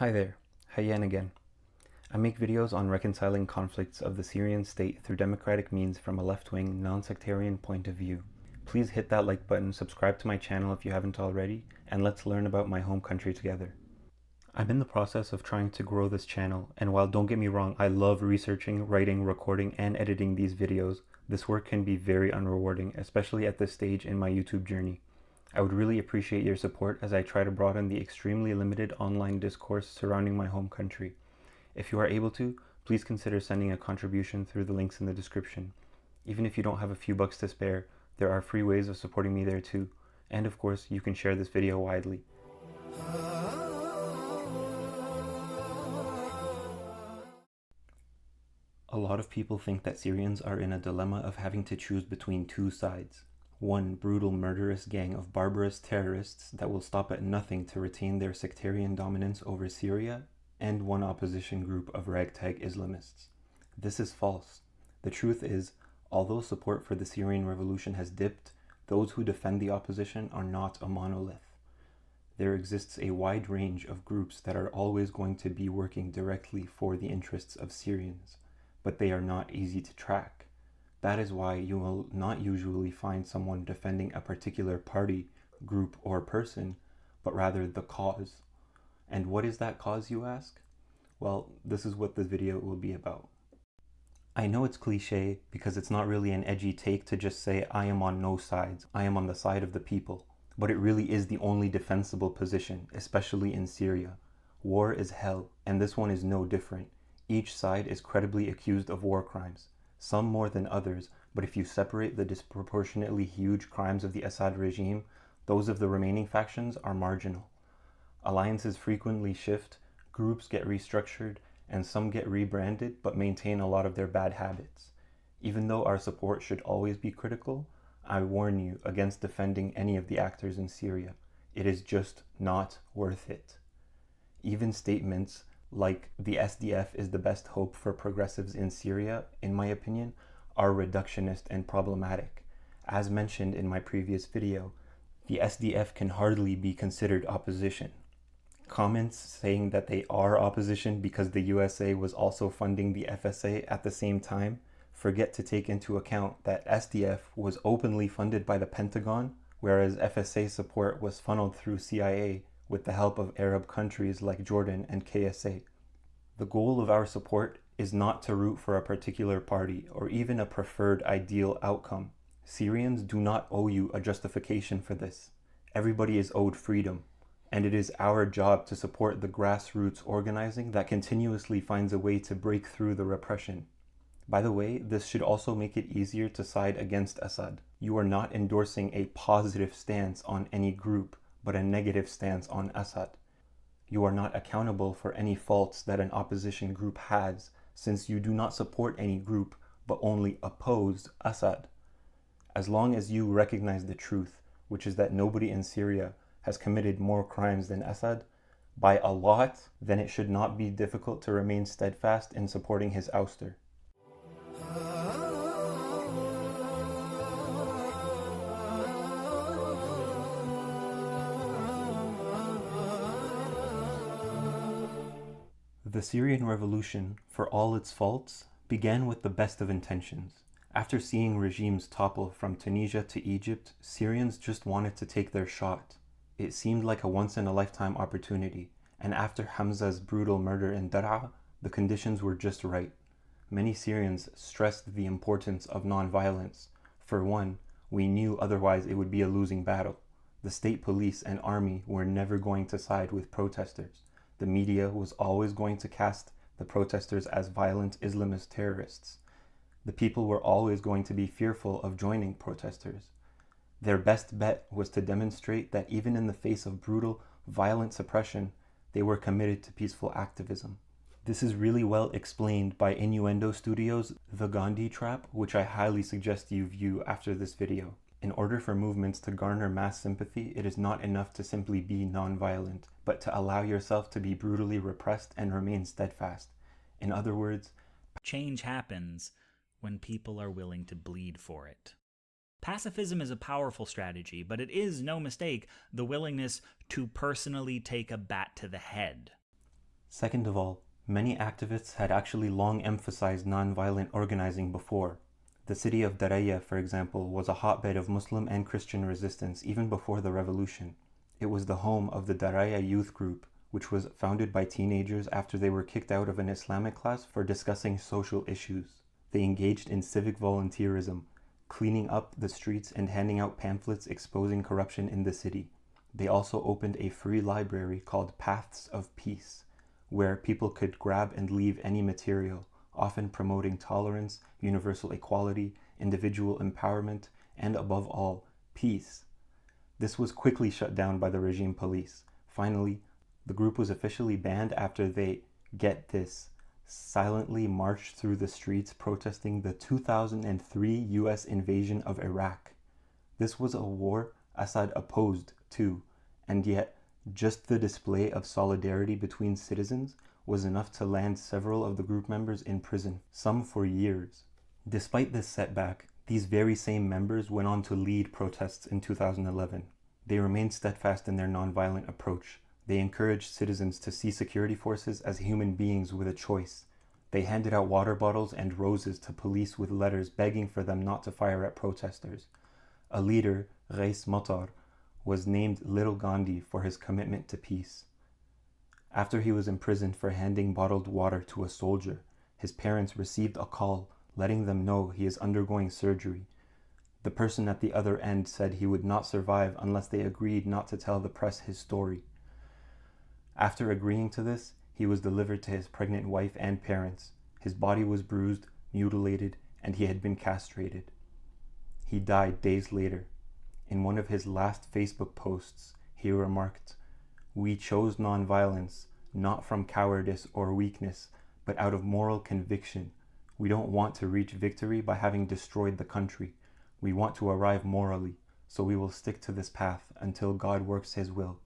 Hi there, Hayyan again. I make videos on reconciling conflicts of the Syrian state through democratic means from a left-wing, non-sectarian point of view. Please hit that like button, subscribe to my channel if you haven't already, and let's learn about my home country together. I'm in the process of trying to grow this channel, and while don't get me wrong, I love researching, writing, recording, and editing these videos, this work can be very unrewarding, especially at this stage in my YouTube journey. I would really appreciate your support as I try to broaden the extremely limited online discourse surrounding my home country. If you are able to, please consider sending a contribution through the links in the description. Even if you don't have a few bucks to spare, there are free ways of supporting me there too. And of course, you can share this video widely. A lot of people think that Syrians are in a dilemma of having to choose between two sides. One brutal murderous gang of barbarous terrorists that will stop at nothing to retain their sectarian dominance over Syria, and one opposition group of ragtag Islamists. This is false. The truth is, although support for the Syrian revolution has dipped, those who defend the opposition are not a monolith. There exists a wide range of groups that are always going to be working directly for the interests of Syrians, but they are not easy to track. That is why you will not usually find someone defending a particular party, group, or person, but rather the cause. And what is that cause, you ask? Well, this is what this video will be about. I know it's cliche because it's not really an edgy take to just say I am on no sides, I am on the side of the people, but it really is the only defensible position, especially in Syria. War is hell, and this one is no different. Each side is credibly accused of war crimes, some more than others, but if you separate the disproportionately huge crimes of the Assad regime, those of the remaining factions are marginal. Alliances frequently shift, groups get restructured, and some get rebranded but maintain a lot of their bad habits. Even though our support should always be critical, I warn you against defending any of the actors in Syria. It is just not worth it. Even statements like the SDF is the best hope for progressives in Syria, in my opinion, are reductionist and problematic. As mentioned in my previous video, the SDF can hardly be considered opposition. Comments saying that they are opposition because the USA was also funding the FSA at the same time forget to take into account that SDF was openly funded by the Pentagon, whereas FSA support was funneled through CIA with the help of Arab countries like Jordan and KSA. The goal of our support is not to root for a particular party or even a preferred ideal outcome. Syrians do not owe you a justification for this. Everybody is owed freedom, and it is our job to support the grassroots organizing that continuously finds a way to break through the repression. By the way, this should also make it easier to side against Assad. You are not endorsing a positive stance on any group, but a negative stance on Assad. You are not accountable for any faults that an opposition group has, since you do not support any group, but only oppose Assad. As long as you recognize the truth, which is that nobody in Syria has committed more crimes than Assad, by a lot, then it should not be difficult to remain steadfast in supporting his ouster. The Syrian revolution, for all its faults, began with the best of intentions. After seeing regimes topple from Tunisia to Egypt, Syrians just wanted to take their shot. It seemed like a once-in-a-lifetime opportunity, and after Hamza's brutal murder in Dar'a, the conditions were just right. Many Syrians stressed the importance of non-violence. For one, we knew otherwise it would be a losing battle. The state police and army were never going to side with protesters. The media was always going to cast the protesters as violent Islamist terrorists. The people were always going to be fearful of joining protesters. Their best bet was to demonstrate that even in the face of brutal, violent suppression, they were committed to peaceful activism. This is really well explained by Innuendo Studios' The Gandhi Trap, which I highly suggest you view after this video. In order for movements to garner mass sympathy, it is not enough to simply be non-violent, but to allow yourself to be brutally repressed and remain steadfast. In other words, change happens when people are willing to bleed for it. Pacifism is a powerful strategy, but it is, no mistake, the willingness to personally take a bat to the head. Second of all, many activists had actually long emphasized nonviolent organizing before. The city of Daraya, for example, was a hotbed of Muslim and Christian resistance even before the revolution. It was the home of the Daraya Youth Group, which was founded by teenagers after they were kicked out of an Islamic class for discussing social issues. They engaged in civic volunteerism, cleaning up the streets and handing out pamphlets exposing corruption in the city. They also opened a free library called Paths of Peace, where people could grab and leave any material, often promoting tolerance, universal equality, individual empowerment, and above all, peace. This was quickly shut down by the regime police. Finally, the group was officially banned after they, get this, silently marched through the streets protesting the 2003 US invasion of Iraq. This was a war Assad opposed too, and yet just the display of solidarity between citizens was enough to land several of the group members in prison, some for years. Despite this setback, these very same members went on to lead protests in 2011. They remained steadfast in their nonviolent approach. They encouraged citizens to see security forces as human beings with a choice. They handed out water bottles and roses to police with letters begging for them not to fire at protesters. A leader, Reis Matar, was named Little Gandhi for his commitment to peace. After he was imprisoned for handing bottled water to a soldier, his parents received a call letting them know he is undergoing surgery. The person at the other end said he would not survive unless they agreed not to tell the press his story. After agreeing to this, he was delivered to his pregnant wife and parents. His body was bruised, mutilated, and he had been castrated. He died days later. In one of his last Facebook posts, he remarked, "We chose nonviolence, not from cowardice or weakness, but out of moral conviction. We don't want to reach victory by having destroyed the country. We want to arrive morally, so we will stick to this path until God works His will."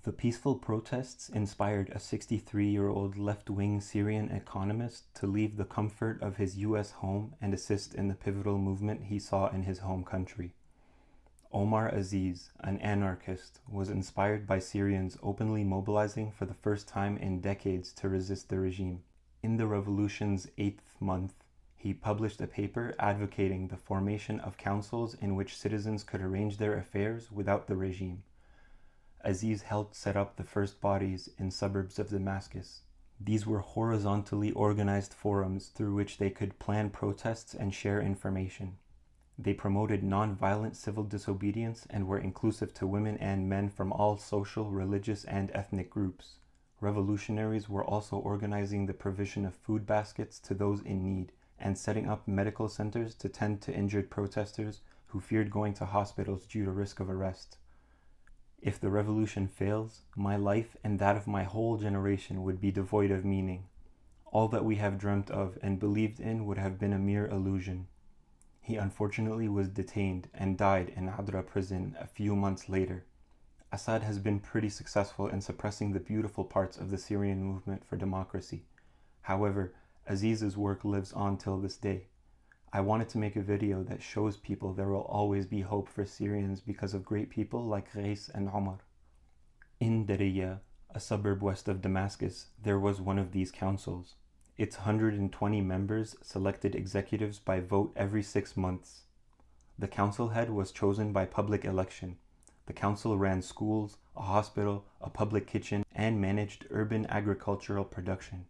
The peaceful protests inspired a 63-year-old left-wing Syrian economist to leave the comfort of his US home and assist in the pivotal movement he saw in his home country. Omar Aziz, an anarchist, was inspired by Syrians openly mobilizing for the first time in decades to resist the regime. In the revolution's 8th month, he published a paper advocating the formation of councils in which citizens could arrange their affairs without the regime. Aziz helped set up the first bodies in suburbs of Damascus. These were horizontally organized forums through which they could plan protests and share information. They promoted non-violent civil disobedience and were inclusive to women and men from all social, religious, and ethnic groups. Revolutionaries were also organizing the provision of food baskets to those in need and setting up medical centers to tend to injured protesters who feared going to hospitals due to risk of arrest. If the revolution fails, my life and that of my whole generation would be devoid of meaning. All that we have dreamt of and believed in would have been a mere illusion. He unfortunately was detained and died in Adra prison a few months later. Assad has been pretty successful in suppressing the beautiful parts of the Syrian movement for democracy. However, Aziz's work lives on till this day. I wanted to make a video that shows people there will always be hope for Syrians because of great people like Reis and Omar. In Daraya, a suburb west of Damascus, there was one of these councils. Its 120 members selected executives by vote every 6 months. The council head was chosen by public election. The council ran schools, a hospital, a public kitchen, and managed urban agricultural production.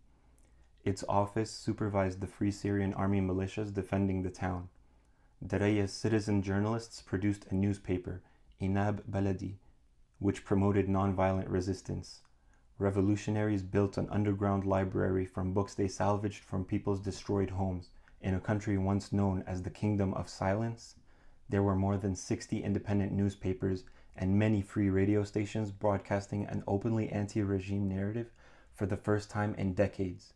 Its office supervised the Free Syrian Army militias defending the town. Daraya's citizen journalists produced a newspaper, Inab Baladi, which promoted nonviolent resistance. Revolutionaries built an underground library from books they salvaged from people's destroyed homes. In a country once known as the Kingdom of Silence, there were more than 60 independent newspapers and many free radio stations broadcasting an openly anti-regime narrative for the first time in decades.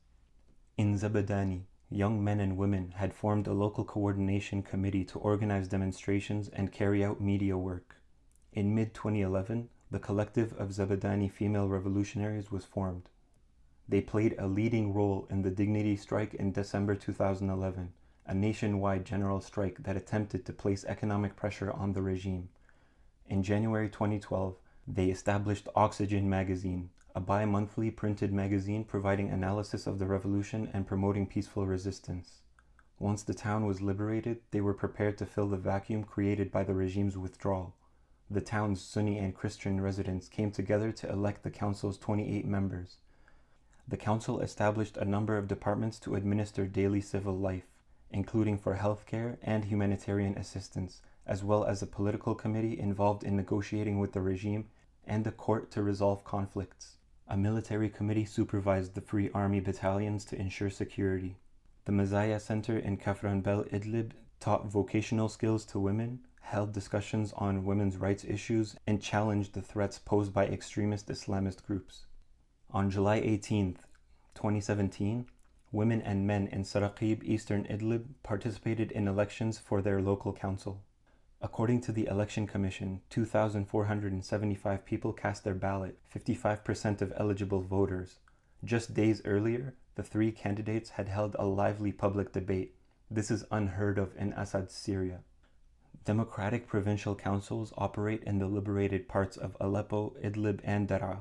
In Zabadani, young men and women had formed a local coordination committee to organize demonstrations and carry out media work. In mid-2011, the collective of Zabadani female revolutionaries was formed. They played a leading role in the dignity strike in December 2011, a nationwide general strike that attempted to place economic pressure on the regime. In January 2012, they established Oxygen magazine, a bi-monthly printed magazine providing analysis of the revolution and promoting peaceful resistance. Once the town was liberated, they were prepared to fill the vacuum created by the regime's withdrawal. The town's Sunni and Christian residents came together to elect the council's 28 members. The council established a number of departments to administer daily civil life, including for healthcare and humanitarian assistance, as well as a political committee involved in negotiating with the regime and a court to resolve conflicts. A military committee supervised the Free Army battalions to ensure security. The Mazaya Center in Kafranbel, Idlib taught vocational skills to women, held discussions on women's rights issues, and challenged the threats posed by extremist Islamist groups. On July 18, 2017, women and men in Saraqib, eastern Idlib, participated in elections for their local council. According to the Election Commission, 2,475 people cast their ballot, 55% of eligible voters. Just days earlier, the three candidates had held a lively public debate. This is unheard of in Assad's Syria. Democratic provincial councils operate in the liberated parts of Aleppo, Idlib, and Daraa.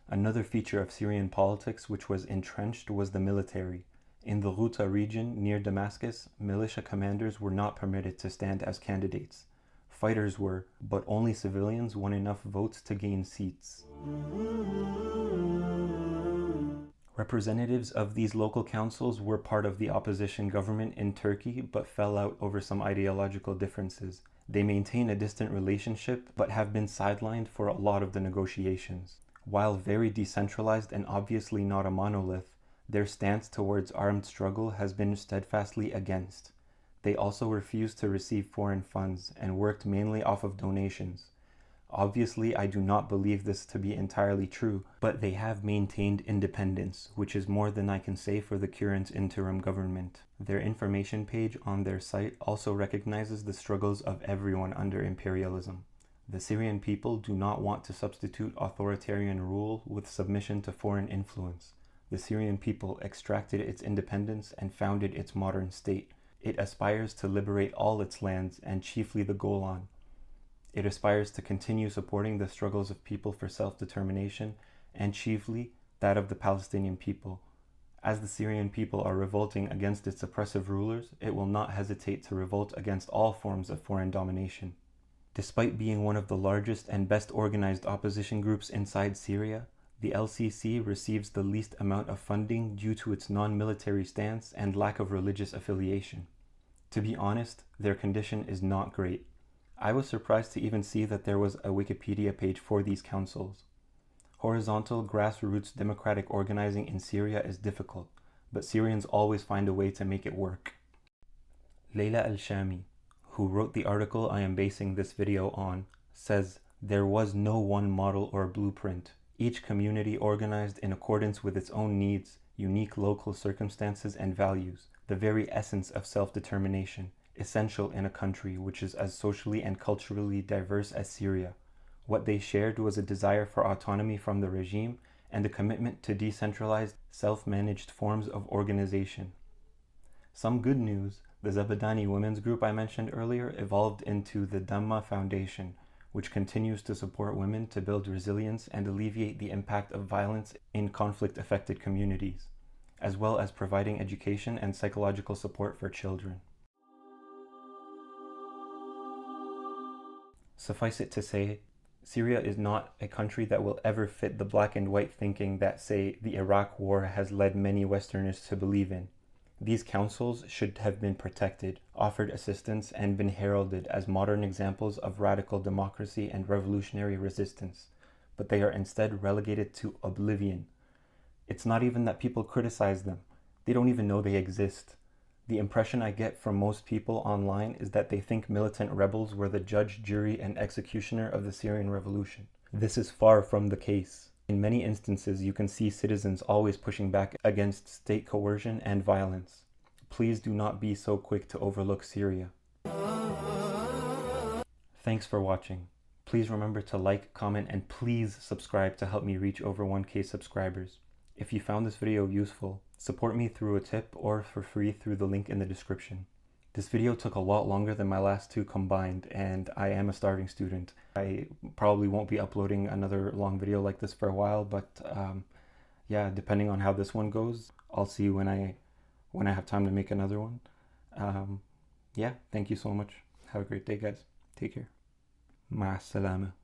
Another feature of Syrian politics which was entrenched was the military. In the Ghouta region near Damascus, militia commanders were not permitted to stand as candidates. Fighters were, but only civilians won enough votes to gain seats. Representatives of these local councils were part of the opposition government in Turkey but fell out over some ideological differences. They maintain a distant relationship but have been sidelined for a lot of the negotiations. While very decentralized and obviously not a monolith, their stance towards armed struggle has been steadfastly against. They also refused to receive foreign funds and worked mainly off of donations. Obviously, I do not believe this to be entirely true, but they have maintained independence, which is more than I can say for the current interim government. Their information page on their site also recognizes the struggles of everyone under imperialism. The Syrian people do not want to substitute authoritarian rule with submission to foreign influence. The Syrian people extracted its independence and founded its modern state. It aspires to liberate all its lands and chiefly the Golan. It aspires to continue supporting the struggles of people for self-determination and chiefly that of the Palestinian people. As the Syrian people are revolting against its oppressive rulers, it will not hesitate to revolt against all forms of foreign domination. Despite being one of the largest and best organized opposition groups inside Syria, the LCC receives the least amount of funding due to its non-military stance and lack of religious affiliation. To be honest, their condition is not great. I was surprised to even see that there was a Wikipedia page for these councils. Horizontal grassroots democratic organizing in Syria is difficult, but Syrians always find a way to make it work. Layla al-Shami, who wrote the article I am basing this video on, says, "There was no one model or blueprint. Each community organized in accordance with its own needs, unique local circumstances and values, the very essence of self-determination, essential in a country which is as socially and culturally diverse as Syria. What they shared was a desire for autonomy from the regime and a commitment to decentralized, self-managed forms of organization." Some good news: the Zabadani women's group I mentioned earlier evolved into the Dhamma Foundation, which continues to support women to build resilience and alleviate the impact of violence in conflict-affected communities, as well as providing education and psychological support for children. Suffice it to say, Syria is not a country that will ever fit the black and white thinking that, say, the Iraq War has led many Westerners to believe in. These councils should have been protected, offered assistance, and been heralded as modern examples of radical democracy and revolutionary resistance, but they are instead relegated to oblivion. It's not even that people criticize them. They don't even know they exist. The impression I get from most people online is that they think militant rebels were the judge, jury, and executioner of the Syrian revolution. This is far from the case. In many instances, you can see citizens always pushing back against state coercion and violence. Please do not be so quick to overlook Syria. Thanks for watching. Please remember to like, comment, and please subscribe to help me reach over 1K subscribers. If you found this video useful, support me through a tip or for free through the link in the description. This video took a lot longer than my last two combined, and I am a starving student. I probably won't be uploading another long video like this for a while, but yeah, depending on how this one goes, I'll see when I have time to make another one. Yeah, thank you so much. Have a great day, guys. Take care. مع السلامة.